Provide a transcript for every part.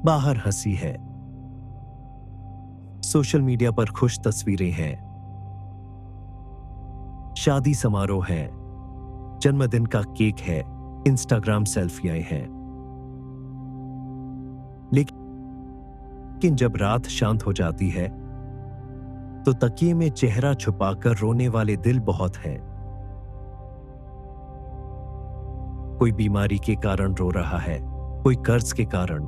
बाहर हंसी है, सोशल मीडिया पर खुश तस्वीरें हैं, शादी समारोह है, जन्मदिन का केक है, इंस्टाग्राम सेल्फियां हैं। लेकिन जब रात शांत हो जाती है तो तकिए में चेहरा छुपाकर रोने वाले दिल बहुत हैं। कोई बीमारी के कारण रो रहा है, कोई कर्ज के कारण,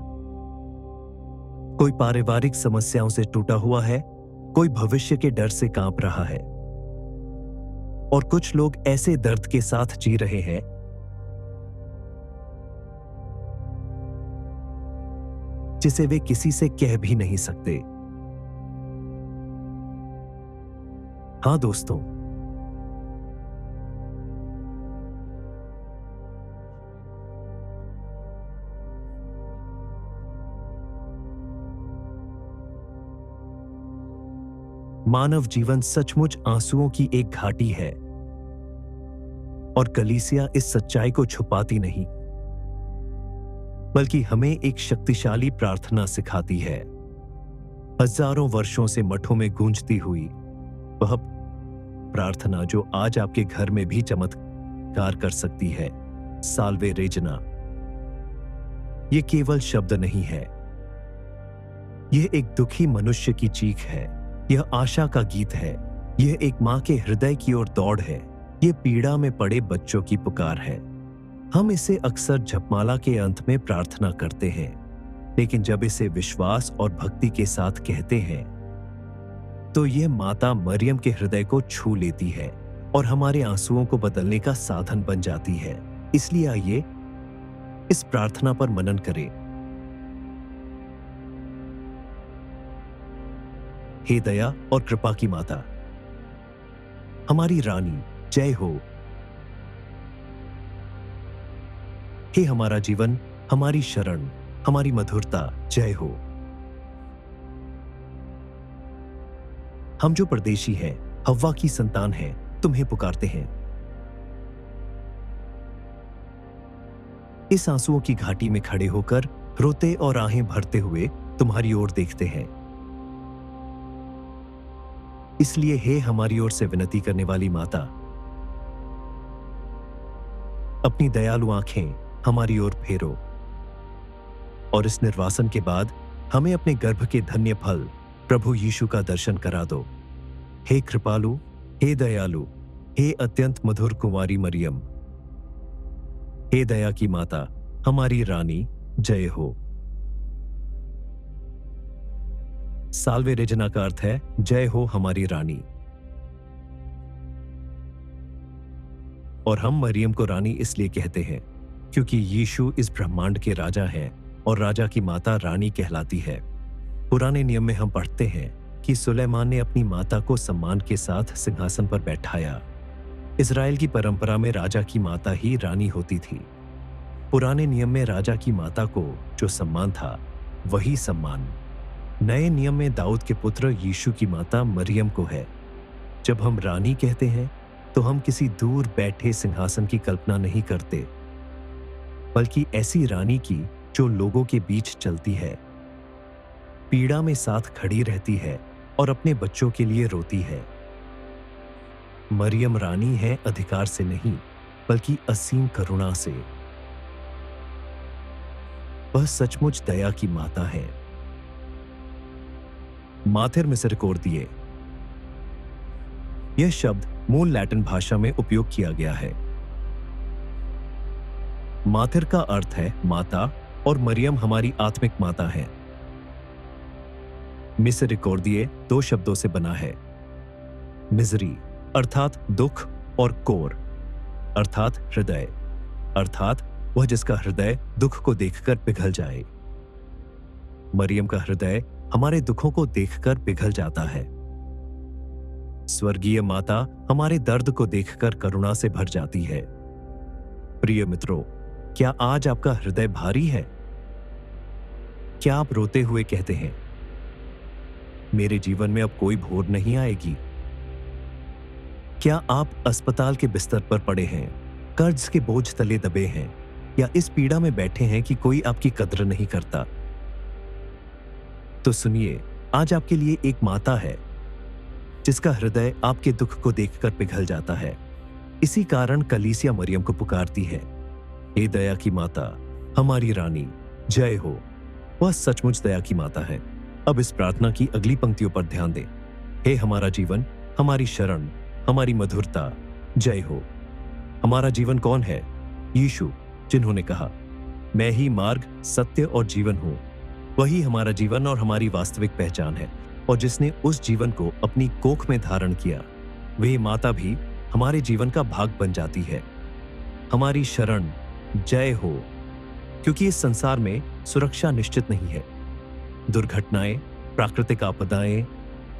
कोई पारिवारिक समस्याओं से टूटा हुआ है, कोई भविष्य के डर से कांप रहा है, और कुछ लोग ऐसे दर्द के साथ जी रहे हैं जिसे वे किसी से कह भी नहीं सकते। हाँ दोस्तों, मानव जीवन सचमुच आंसुओं की एक घाटी है, और कलीसिया इस सच्चाई को छुपाती नहीं, बल्कि हमें एक शक्तिशाली प्रार्थना सिखाती है। हजारों वर्षों से मठों में गूंजती हुई वह प्रार्थना जो आज आपके घर में भी चमत्कार कर सकती है। साल्वे रेजना। यह केवल शब्द नहीं है, यह एक दुखी मनुष्य की चीख है, यह आशा का गीत है, यह एक मां के हृदय की ओर दौड़ है, यह पीड़ा में पड़े बच्चों की पुकार है। हम इसे अक्सर जपमाला के अंत में प्रार्थना करते हैं, लेकिन जब इसे विश्वास और भक्ति के साथ कहते हैं तो यह माता मरियम के हृदय को छू लेती है और हमारे आंसुओं को बदलने का साधन बन जाती है। इसलिए आइए इस प्रार्थना पर मनन करें। हे दया और कृपा की माता, हमारी रानी, जय हो। हे हमारा जीवन, हमारी शरण, हमारी मधुरता, जय हो। हम जो परदेशी हैं, हव्वा की संतान हैं, तुम्हें पुकारते हैं। इस आंसुओं की घाटी में खड़े होकर रोते और आहें भरते हुए तुम्हारी ओर देखते हैं। इसलिए हे हमारी ओर से विनती करने वाली माता, अपनी दयालु आंखें हमारी ओर फेरो और इस निर्वासन के बाद हमें अपने गर्भ के धन्य फल प्रभु यीशु का दर्शन करा दो। हे कृपालु, हे दयालु, हे अत्यंत मधुर कुंवारी मरियम, हे दया की माता, हमारी रानी, जय हो। साल्वे रेजना का अर्थ है जय हो हमारी रानी, और हम मरियम को रानी इसलिए कहते हैं क्योंकि यीशु इस ब्रह्मांड के राजा हैं और राजा की माता रानी कहलाती है। पुराने नियम में हम पढ़ते हैं कि सुलेमान ने अपनी माता को सम्मान के साथ सिंहासन पर बैठाया। इज़राइल की परंपरा में राजा की माता ही रानी होती थी। पुराने नियम में राजा की माता को जो सम्मान था, वही सम्मान नए नियम में दाऊद के पुत्र यीशु की माता मरियम को है। जब हम रानी कहते हैं तो हम किसी दूर बैठे सिंहासन की कल्पना नहीं करते, बल्कि ऐसी रानी की जो लोगों के बीच चलती है, पीड़ा में साथ खड़ी रहती है और अपने बच्चों के लिए रोती है। मरियम रानी है अधिकार से नहीं, बल्कि असीम करुणा से। वह सचमुच दया की माता है। माथेर मिसरिकॉर्दिए, यह शब्द मूल लैटिन भाषा में उपयोग किया गया है। माथेर का अर्थ है माता और मरियम हमारी आत्मिक माता है। मिसरिकॉर्दिए दो शब्दों से बना है, मिजरी अर्थात दुख और कोर अर्थात हृदय, अर्थात वह जिसका हृदय दुख को देखकर पिघल जाए। मरियम का हृदय हमारे दुखों को देखकर पिघल जाता है। स्वर्गीय माता हमारे दर्द को देखकर करुणा से भर जाती है। प्रिय मित्रों, क्या आज आपका हृदय भारी है? क्या आप रोते हुए कहते हैं, मेरे जीवन में अब कोई भोर नहीं आएगी? क्या आप अस्पताल के बिस्तर पर पड़े हैं, कर्ज के बोझ तले दबे हैं, या इस पीड़ा में बैठे हैं कि कोई आपकी कद्र नहीं करता? तो सुनिए, आज आपके लिए एक माता है जिसका हृदय आपके दुख को देखकर पिघल जाता है। इसी कारण कलीसिया मरियम को पुकारती है, हे दया की माता, हमारी रानी, जय हो। वह सचमुच दया की माता है। अब इस प्रार्थना की अगली पंक्तियों पर ध्यान दें। हे हमारा जीवन, हमारी शरण, हमारी मधुरता, जय हो। हमारा जीवन कौन है? यीशु, जिन्होंने कहा, मैं ही मार्ग, सत्य और जीवन हूं। वही हमारा जीवन और हमारी वास्तविक पहचान है, और जिसने उस जीवन को अपनी कोख में धारण किया, वह माता भी हमारे जीवन का भाग बन जाती है। हमारी शरण, जय हो, क्योंकि इस संसार में सुरक्षा निश्चित नहीं है। दुर्घटनाएं, प्राकृतिक आपदाएं,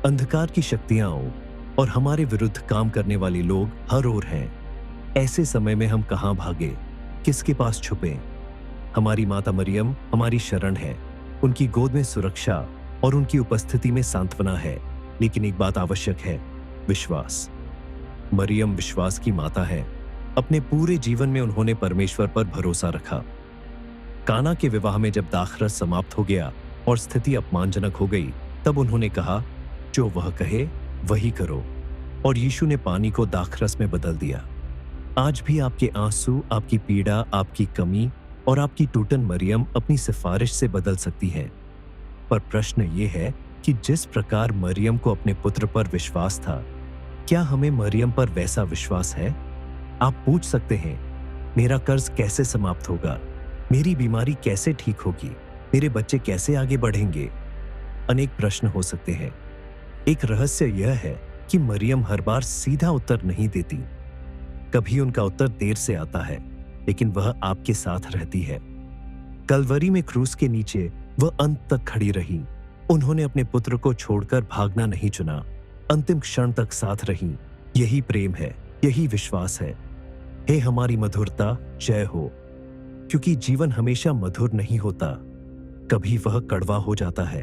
अंधकार की शक्तियां और हमारे विरुद्ध काम करने वाले लोग हर ओर हैं। ऐसे समय में हम कहां भागे, किसके पास छुपे? हमारी माता मरियम हमारी शरण है। उनकी गोद में सुरक्षा और उनकी उपस्थिति में सांत्वना है। लेकिन एक बात आवश्यक है, विश्वास। मरियम विश्वास की माता है। अपने पूरे जीवन में उन्होंने परमेश्वर पर भरोसा रखा। काना के विवाह में जब दाखरस समाप्त हो गया और स्थिति अपमानजनक हो गई, तब उन्होंने कहा, जो वह कहे वही करो, और यीशु ने पानी को दाखरस में बदल दिया। आज भी आपके आंसू, आपकी पीड़ा, आपकी कमी और आपकी टूटन मरियम अपनी सिफारिश से बदल सकती है। पर प्रश्न ये है कि जिस प्रकार मरियम को अपने पुत्र पर विश्वास था, क्या हमें मरियम पर वैसा विश्वास है? आप पूछ सकते हैं, मेरा कर्ज कैसे समाप्त होगा? मेरी बीमारी कैसे ठीक होगी? मेरे बच्चे कैसे आगे बढ़ेंगे? अनेक प्रश्न हो सकते हैं। एक रहस्य यह है कि मरियम हर बार सीधा उत्तर नहीं देती। कभी उनका उत्तर देर से आता है, लेकिन वह आपके साथ रहती है। कलवरी में क्रूस के नीचे वह अंत तक खड़ी रही। उन्होंने अपने पुत्र को छोड़कर भागना नहीं चुना, अंतिम क्षण तक साथ रही। यही प्रेम है, यही विश्वास है। हे हमारी मधुरता, जय हो, क्योंकि जीवन हमेशा मधुर नहीं होता, कभी वह कड़वा हो जाता है।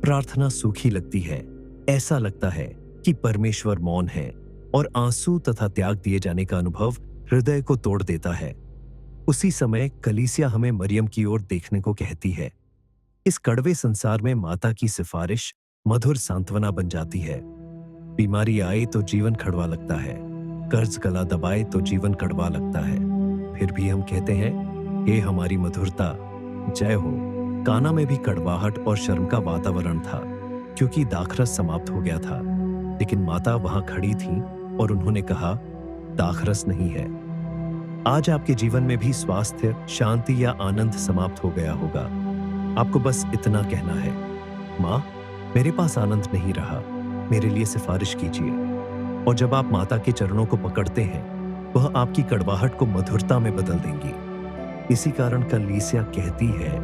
प्रार्थना सूखी लगती है, ऐसा लगता है कि परमेश्वर मौन है, और आंसू तथा त्याग दिए जाने का अनुभव हृदय को तोड़ देता है। उसी समय कलीसिया हमें मरियम की ओर देखने को कहती है। इस कड़वे संसार में माता की सिफारिश मधुर सांत्वना बन जाती है। बीमारी आए तो जीवन कड़वा लगता है, कर्ज गला दबाए तो जीवन कड़वा लगता है। फिर भी हम कहते हैं, हे हमारी मधुरता, जय हो। काना में भी कड़वाहट और शर्म का वातावरण था, क्योंकि दाखरस समाप्त हो गया था। लेकिन माता वहां खड़ी थी और उन्होंने कहा, दाखरस नहीं है। आज आपके जीवन में भी स्वास्थ्य, शांति या आनंद समाप्त हो गया होगा। आपको बस इतना कहना है, माँ, मेरे पास आनंद नहीं रहा, मेरे लिए सिफारिश कीजिए। और जब आप माता के चरणों को पकड़ते हैं, वह आपकी कड़वाहट को मधुरता में बदल देंगी। इसी कारण कलीसिया कहती है,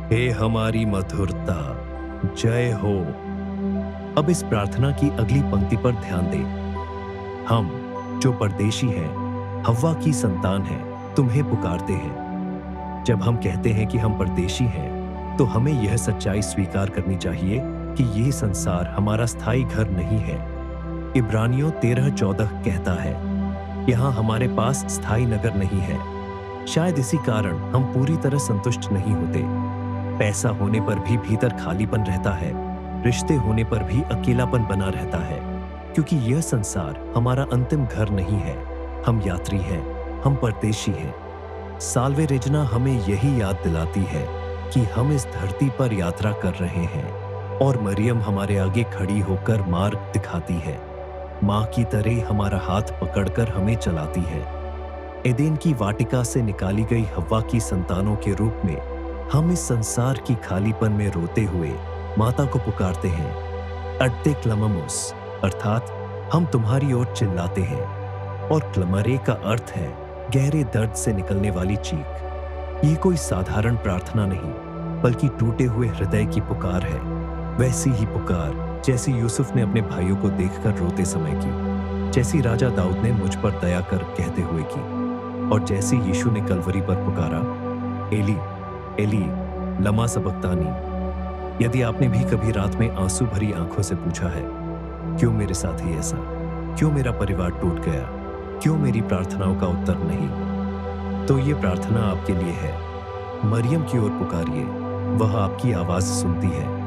हे हमारी मधुरता, जय हो। अब इस प्रार्थना की अगली पंक्ति पर ध्यान दें। हम जो परदेशी हैं, हव्वा की संतान हैं, तुम्हें पुकारते हैं। जब हम कहते हैं कि हम परदेशी हैं, तो हमें यह सच्चाई स्वीकार करनी चाहिए कि यह संसार हमारा स्थायी घर नहीं है। इब्रानियों 13:14 कहता है, यहाँ हमारे पास स्थायी नगर नहीं है। शायद इसी कारण हम पूरी तरह संतुष्ट नहीं होते। पैसा होने पर भी भीतर खालीपन रहता है, रिश्ते होने पर भी अकेलापन बना रहता है, क्योंकि यह संसार हमारा अंतिम घर नहीं है। हम यात्री हैं, हम परदेशी हैं। साल्वे रेजना हमें यही याद दिलाती है कि हम इस धरती पर यात्रा कर रहे हैं, और मरियम हमारे आगे खड़ी होकर मार्ग दिखाती है। माँ की तरह हमारा हाथ पकड़कर हमें चलाती है। एदेन की वाटिका से निकाली गई हव्वा की संतानों के रूप में हम इस संसार की खालीपन में रोते हुए माता को पुकारते हैं, अड्ते क्लममुस, अर्थात हम तुम्हारी ओर चिल्लाते हैं। और क्लमरे का अर्थ है गहरे दर्द से निकलने वाली चीख। ये कोई साधारण प्रार्थना नहीं, बल्कि टूटे हुए हृदय की पुकार है। वैसी ही पुकार जैसी यूसुफ ने अपने भाइयों को देखकर रोते समय की, जैसी राजा दाऊद ने मुझ पर दया कर कहते हुए की, और जैसी यीशु ने कलवरी पर पुकारा, एली एली लमा सबक्तानी। यदि आपने भी कभी रात में आंसू भरी आंखों से पूछा है, क्यों मेरे साथ ही ऐसा, क्यों मेरा परिवार टूट गया, क्यों मेरी प्रार्थनाओं का उत्तर नहीं, तो ये प्रार्थना आपके लिए है। मरियम की ओर पुकारिए, वह आपकी आवाज सुनती है।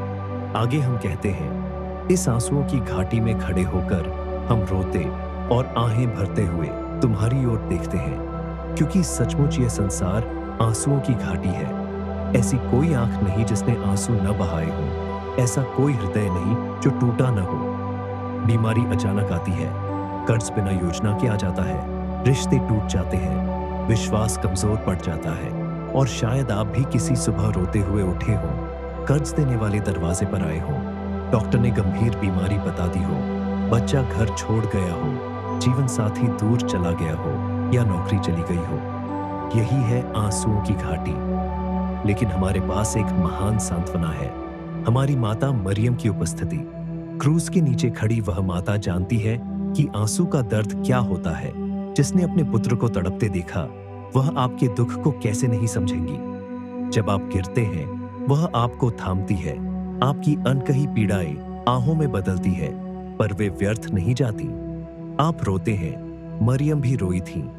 आगे हम कहते हैं, इस आंसुओं की घाटी में खड़े होकर हम रोते और आहें भरते हुए तुम्हारी ओर देखते हैं, क्योंकि सचमुच यह संसार आंसुओं की घाटी है। ऐसी कोई आंख नहीं जिसने आंसू न बहाए हों, ऐसा कोई हृदय नहीं जो टूटा न हो। बीमारी अचानक आती है, कर्ज बिना योजना के आ जाता है, रिश्ते टूट जाते हैं, विश्वास कमजोर पड़ जाता है, और शायद आप भी किसी सुबह रोते हुए उठे हो, कर्ज देने वाले दरवाजे पर आए हो, डॉक्टर ने गंभीर बीमारी बता दी हो, बच्चा घर छोड़ गया हो, जीवन साथी दूर चला गया हो, या नौकरी चली गई हो। यही है आंसुओं की घाटी। लेकिन हमारे पास एक महान सांत्वना है, हमारी माता मरियम की उपस्थिति। क्रूस के नीचे खड़ी वह माता जानती है कि आंसू का दर्द क्या होता है। जिसने अपने पुत्र को तड़पते देखा, वह आपके दुख को कैसे नहीं समझेंगी। जब आप गिरते हैं, वह आपको थामती है, आपकी अनकही पीड़ाएं आहों में बदलती है, पर वे व्यर्थ नहीं जाती। आप रोते हैं, मरियम भी रोई थी।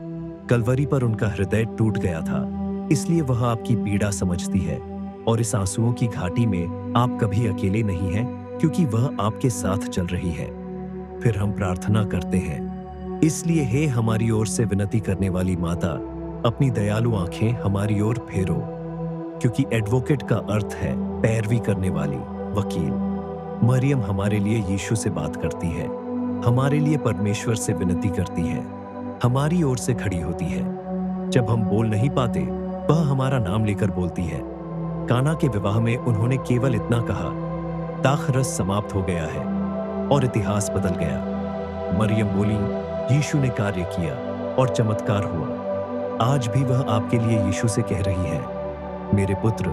कलवरी पर उनका हृदय टूट गया था, इसलिए वह आपकी पीड़ा समझती है। और इस आंसुओं की घाटी में आप कभी अकेले नहीं हैं, क्योंकि वह आपके साथ चल रही है। फिर हम प्रार्थना करते हैं, इसलिए हे हमारी ओर से विनती करने वाली माता, अपनी दयालु आंखें हमारी ओर फेरो। क्योंकि एडवोकेट का अर्थ है पैरवी करने वाली, वकील। मरियम हमारे लिए यीशु से बात करती है, हमारे लिए परमेश्वर से विनती करती है, हमारी ओर से खड़ी होती है। जब हम बोल नहीं पाते, वह हमारा नाम लेकर बोलती है। काना के विवाह में उन्होंने केवल इतना कहा, दाखरस समाप्त हो गया है, और इतिहास बदल गया। मरियम बोली, यीशु ने कार्य किया और चमत्कार हुआ। आज भी वह आपके लिए यीशु से कह रही है, मेरे पुत्र,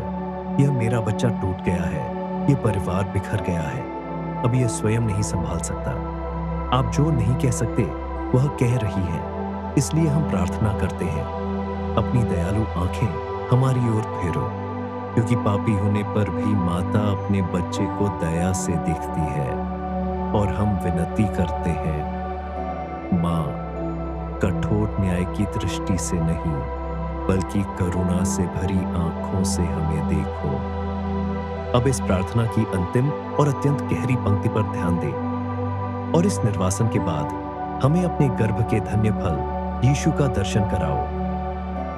यह मेरा बच्चा टूट गया है, यह परिवार बिखर गया है, अब यह स्वयं नहीं संभाल सकता। आप जो नहीं कह सकते, वह कह रही है। इसलिए हम प्रार्थना करते हैं, अपनी दयालु आंखें हमारी ओर फेरो। क्योंकि पापी होने पर भी माता अपने बच्चे को दया से देखती है, और हम विनती करते हैं, माँ, कठोर न्याय की दृष्टि से नहीं, बल्कि करुणा से भरी आंखों से हमें देखो। अब इस प्रार्थना की अंतिम और अत्यंत गहरी पंक्ति पर ध्यान दें। और इस निर्वासन के बाद हमें अपने गर्भ के धन्य फल यीशु का दर्शन कराओ।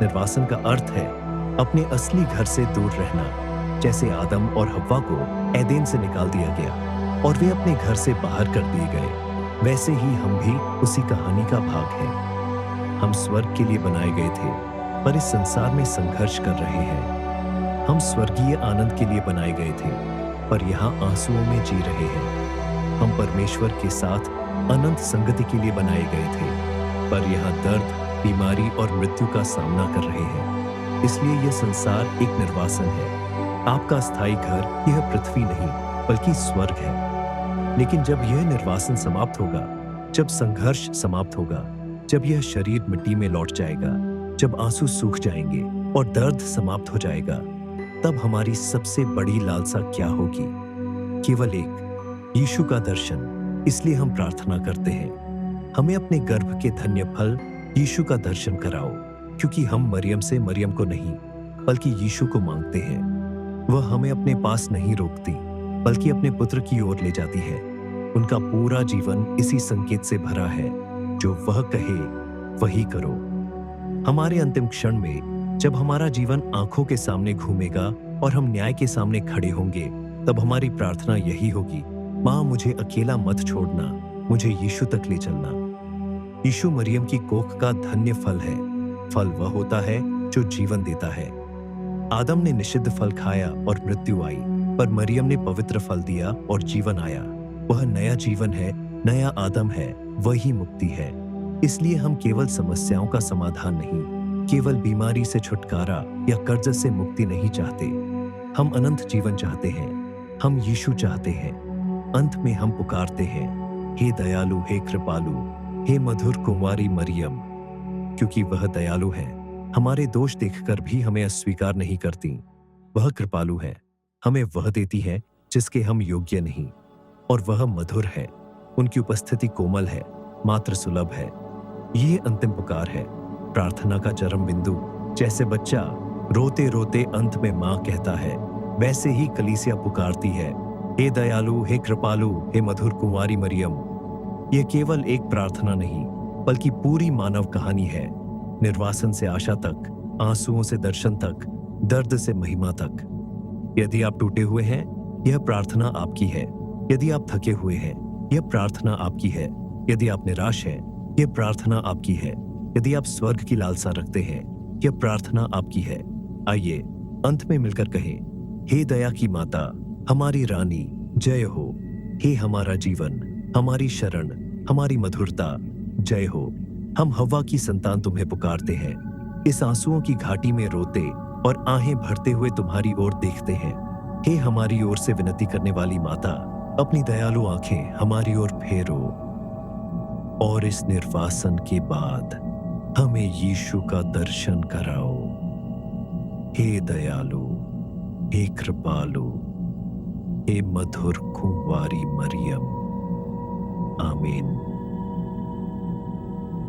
निर्वासन का अर्थ है अपने असली घर से दूर रहना। जैसे आदम और हव्वा को एदेन से निकाल दिया गया और वे अपने घर से बाहर कर दिए गए, वैसे ही हम भी उसी कहानी का भाग हैं। हम स्वर्ग के लिए बनाए गए थे, पर इस संसार में संघर्ष कर रहे हैं। हम स्वर्गीय आनंद के लिए बनाए गए थे, पर यहाँ आंसुओं में जी रहे हैं। हम परमेश्वर के साथ अनंत संगति के लिए बनाए गए थे, पर यहाँ दर्द, बीमारी और मृत्यु का सामना कर रहे हैं। इसलिए यह संसार एक निर्वासन है। आपका स्थायी घर यह पृथ्वी नहीं, बल्कि स्वर्ग है। लेकिन जब यह निर्वासन समाप्त होगा, जब संघर्ष समाप्त होगा, जब यह शरीर मिट्टी में लौट जाएगा, जब आंसू सूख जाएंगे और दर्द समाप्त हो जाएगा, तब हमारी सबसे बड़ी लालसा क्या होगी? केवल एक, यीशु का दर्शन। इसलिए हम प्रार्थना करते हैं, हमें अपने गर्भ के धन्य फल यीशु का दर्शन कराओ। क्योंकि हम मरियम से मरियम को नहीं, बल्कि यीशु को मांगते हैं। वह हमें अपने पास नहीं रोकती, बल्कि अपने पुत्र की ओर ले जाती है। उनका पूरा जीवन इसी संकेत से भरा है, जो वह कहे वही करो। हमारे अंतिम क्षण में जब हमारा जीवन आंखों के सामने घूमेगा और हम न्याय के सामने खड़े होंगे, तब हमारी प्रार्थना यही होगी, माँ, मुझे अकेला मत छोड़ना, मुझे यीशु तक ले चलना। यीशु मरियम की कोख का धन्य फल है। फल वह होता है जो जीवन देता है। आदम ने निषिद्ध फल खाया और मृत्यु आई, पर मरियम ने पवित्र फल दिया और जीवन आया। वह नया जीवन है, नया आदम है, वही मुक्ति है। इसलिए हम केवल समस्याओं का समाधान नहीं, केवल बीमारी से छुटकारा या कर्ज से मुक्ति नहीं चाहते। हम अनंत जीवन चाहते हैं। हम यीशु चाहते हैं। अंत में हम पुकारते हैं, हे दयालु, हे कृपालु, हे मधुर कुंवारी मरियम। क्योंकि वह दयालु है, हमारे दोष देखकर भी हमें अस्वीकार नहीं करती। वह कृपालु है, हमें वह देती है जिसके हम योग्य नहीं। और वह मधुर है, उनकी उपस्थिति कोमल है, मात्र सुलभ है। ये अंतिम पुकार है, प्रार्थना का चरम बिंदु। जैसे बच्चा रोते रोते अंत में माँ कहता है, वैसे ही कलीसिया पुकारती है, हे दयालु, हे कृपालु, हे मधुर कुंवारी मरियम। यह केवल एक प्रार्थना नहीं, बल्कि पूरी मानव कहानी है। निर्वासन से आशा तक, आंसुओं से दर्शन तक, दर्द से महिमा तक। यदि आप टूटे हुए हैं, यह प्रार्थना आपकी है। यदि आप थके हुए हैं, यह प्रार्थना आपकी है। यदि आप निराश हैं, यह प्रार्थना आपकी है। यदि आप स्वर्ग की लालसा रखते हैं, यह प्रार्थना आपकी है। आइए अंत में मिलकर कहें, हे दया की माता, हमारी रानी, जय हो। हे हमारा जीवन, हमारी शरण, हमारी मधुरता, जय हो। हम हव्वा की संतान तुम्हें पुकारते हैं। इस आंसुओं की घाटी में रोते और आहें भरते हुए तुम्हारी ओर देखते हैं। हे हमारी ओर से विनती करने वाली माता, अपनी दयालु आंखें हमारी ओर फेरो और इस निर्वासन के बाद हमें यीशु का दर्शन कराओ। हे दयालु, हे कृपालु, हे मधुर कुंवारी मरियम। आमीन।